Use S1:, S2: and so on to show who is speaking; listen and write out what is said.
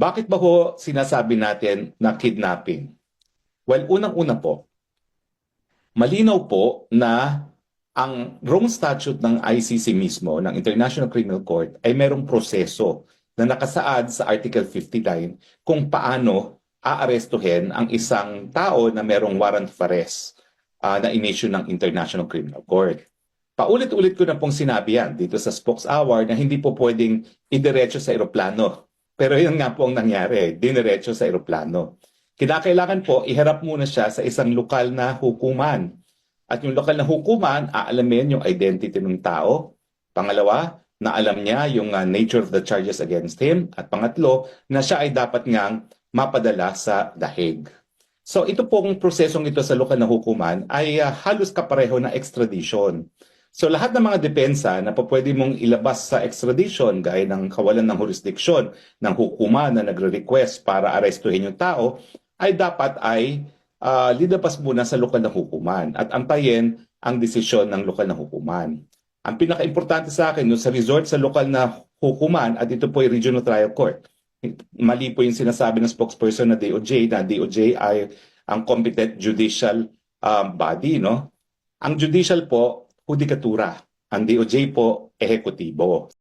S1: Bakit ba ho sinasabi natin na kidnapping? Well, unang-una po, malinaw po na ang Rome Statute ng ICC mismo, ng International Criminal Court, ay merong proseso na nakasaad sa Article 59 kung paano aarestuhin ang isang tao na merong warrant of arrest na in-issue ng International Criminal Court. Paulit-ulit ko na pong sinabi yan dito sa Spokes Hour na hindi po pwedeng idiretso sa eroplano. Pero yun nga po ang nangyari, diniretso sa eroplano. Kinakailangan po, iharap muna siya sa isang lokal na hukuman. At yung lokal na hukuman, aalamin yung identity ng tao. Pangalawa, na alam niya yung nature of the charges against him. At pangatlo, na siya ay dapat ngang mapadala sa The Hague. So ito pong prosesong ito sa lokal na hukuman ay halos kapareho na extradition. So lahat ng mga depensa na pwede mong ilabas sa extradition gaya ng kawalan ng jurisdiksyon ng hukuman na nagre-request para arestuhin yung tao ay dapat lilabas muna sa lokal na hukuman at antayin ang desisyon ng lokal na hukuman. Ang pinaka-importante sa akin, sa resort sa lokal na hukuman at ito po ay Regional Trial Court. Mali po yung sinasabi ng spokesperson na DOJ ay ang competent judicial body, no? Ang judicial po, hudikatura. Ang DOJ po, ehekutibo.